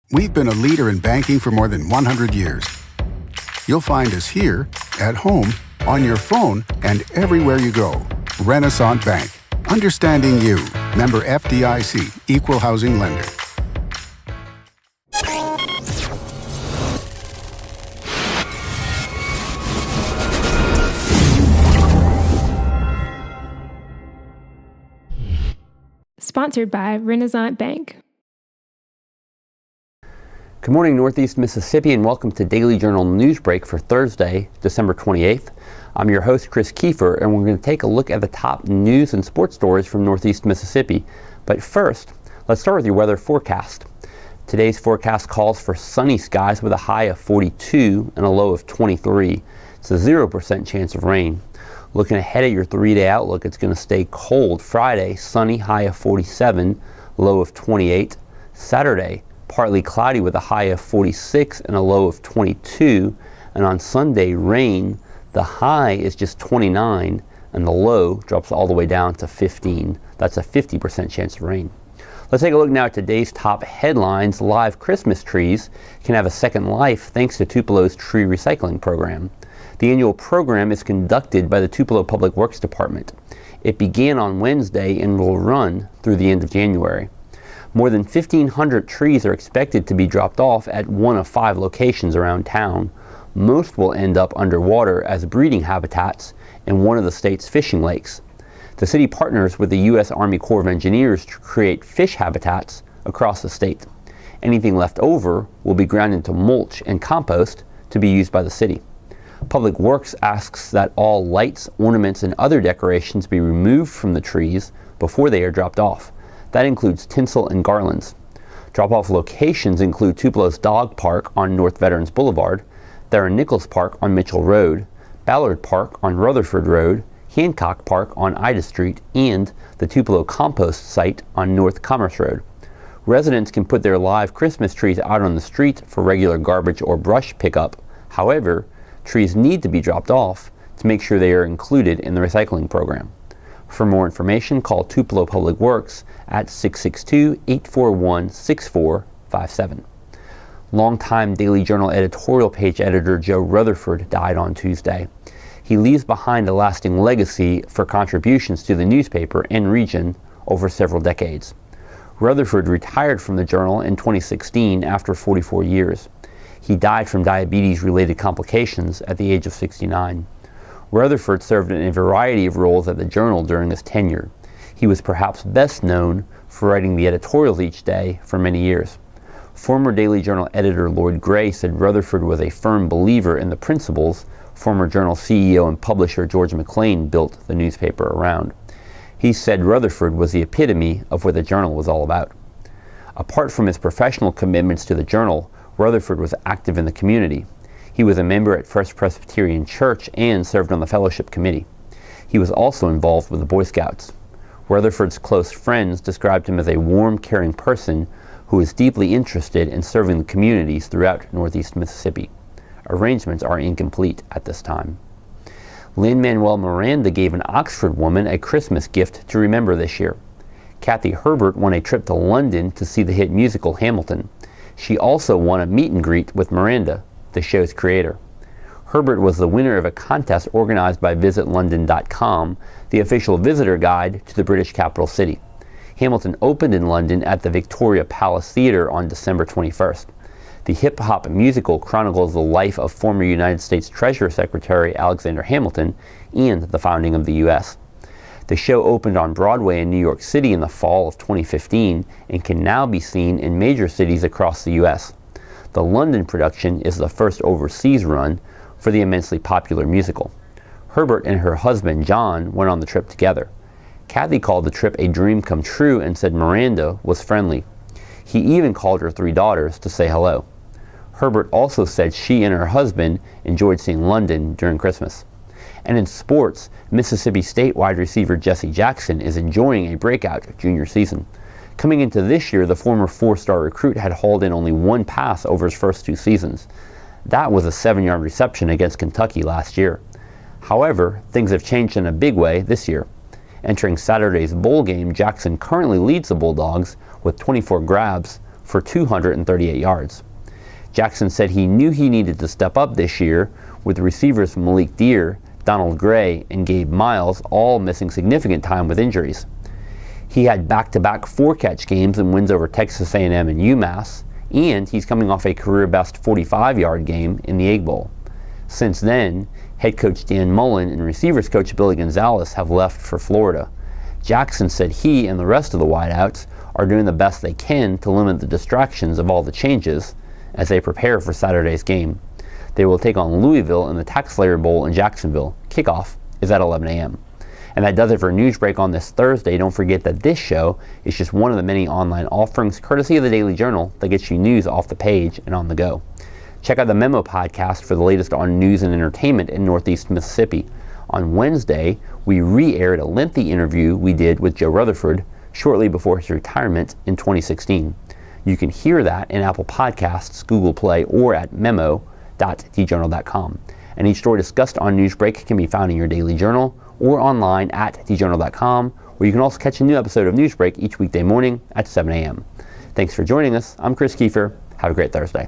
We've been a leader in banking for more than 100 years. You'll find us here, at home, on your phone, and everywhere you go. Renaissance Bank. Understanding you. Member FDIC. Equal housing lender. Sponsored by Renaissance Bank. Good morning, Northeast Mississippi, and welcome to Daily Journal Newsbreak for Thursday, December 28th. I'm your host, Chris Kiefer, and we're going to take a look at the top news and sports stories from Northeast Mississippi. But first, let's start with your weather forecast. Today's forecast calls for sunny skies with a high of 42 and a low of 23. It's a 0% chance of rain. Looking ahead at your 3-day outlook, it's going to stay cold. Friday, sunny, high of 47, low of 28. Saturday, partly cloudy with a high of 46 and a low of 22. And on Sunday, rain. The high is just 29 and the low drops all the way down to 15. That's a 50% chance of rain. Let's take a look now at today's top headlines. Live Christmas trees can have a second life thanks to Tupelo's tree recycling program. The annual program is conducted by the Tupelo Public Works Department. It began on Wednesday and will run through the end of January. More than 1,500 trees are expected to be dropped off at one of 5 locations around town. Most will end up underwater as breeding habitats in one of the state's fishing lakes. The city partners with the U.S. Army Corps of Engineers to create fish habitats across the state. Anything left over will be ground into mulch and compost to be used by the city. Public Works asks that all lights, ornaments, and other decorations be removed from the trees before they are dropped off. That includes tinsel and garlands. Drop-off locations include Tupelo's Dog Park on North Veterans Boulevard, Theron Nichols Park on Mitchell Road, Ballard Park on Rutherford Road, Hancock Park on Ida Street, and the Tupelo Compost site on North Commerce Road. Residents can put their live Christmas trees out on the street for regular garbage or brush pickup. However, trees need to be dropped off to make sure they are included in the recycling program. For more information, call Tupelo Public Works at 662-841-6457. Longtime Daily Journal editorial page editor Joe Rutherford died on Tuesday. He leaves behind a lasting legacy for contributions to the newspaper and region over several decades. Rutherford retired from the Journal in 2016 after 44 years. He died from diabetes-related complications at the age of 69. Rutherford served in a variety of roles at the Journal during his tenure. He was perhaps best known for writing the editorials each day for many years. Former Daily Journal editor Lloyd Gray said Rutherford was a firm believer in the principles former Journal CEO and publisher George McLean built the newspaper around. He said Rutherford was the epitome of what the Journal was all about. Apart from his professional commitments to the Journal, Rutherford was active in the community. He was a member at First Presbyterian Church and served on the fellowship committee. He was also involved with the Boy Scouts. Rutherford's close friends described him as a warm, caring person who is deeply interested in serving the communities throughout Northeast Mississippi. Arrangements are incomplete at this time. LinManuel Miranda gave an Oxford woman a Christmas gift to remember this year. Kathy Herbert won a trip to London to see the hit musical Hamilton. She also won a meet and greet with Miranda, the show's creator. Herbert was the winner of a contest organized by VisitLondon.com, the official visitor guide to the British capital city. Hamilton opened in London at the Victoria Palace Theatre on December 21st. The hip-hop musical chronicles the life of former United States Treasury Secretary Alexander Hamilton and the founding of the U.S. The show opened on Broadway in New York City in the fall of 2015 and can now be seen in major cities across the U.S. The London production is the first overseas run for the immensely popular musical. Herbert and her husband John went on the trip together. Kathy called the trip a dream come true and said Miranda was friendly. He even called her 3 daughters to say hello. Herbert also said she and her husband enjoyed seeing London during Christmas. And in sports, Mississippi State wide receiver Jesse Jackson is enjoying a breakout junior season. Coming into this year, the former 4-star recruit had hauled in only 1 pass over his first 2 seasons. That was a 7-yard reception against Kentucky last year. However, things have changed in a big way this year. Entering Saturday's bowl game, Jackson currently leads the Bulldogs with 24 grabs for 238 yards. Jackson said he knew he needed to step up this year, with receivers Malik Deer, Donald Gray, and Gabe Miles all missing significant time with injuries. He had back-to-back 4-catch games and wins over Texas A&M and UMass, and he's coming off a career-best 45-yard game in the Egg Bowl. Since then, head coach Dan Mullen and receivers coach Billy Gonzalez have left for Florida. Jackson said he and the rest of the wideouts are doing the best they can to limit the distractions of all the changes as they prepare for Saturday's game. They will take on Louisville in the TaxSlayer Bowl in Jacksonville. Kickoff is at 11 a.m. And that does it for Newsbreak on this Thursday. Don't forget that this show is just one of the many online offerings courtesy of the Daily Journal that gets you news off the page and on the go. Check out the Memo podcast for the latest on news and entertainment in Northeast Mississippi. On Wednesday, we re-aired a lengthy interview we did with Joe Rutherford shortly before his retirement in 2016. You can hear that in Apple Podcasts, Google Play, or at memo.djournal.com. And each story discussed on Newsbreak can be found in your Daily Journal or online at djournal.com, where you can also catch a new episode of Newsbreak each weekday morning at 7 a.m. Thanks for joining us. I'm Chris Kiefer. Have a great Thursday.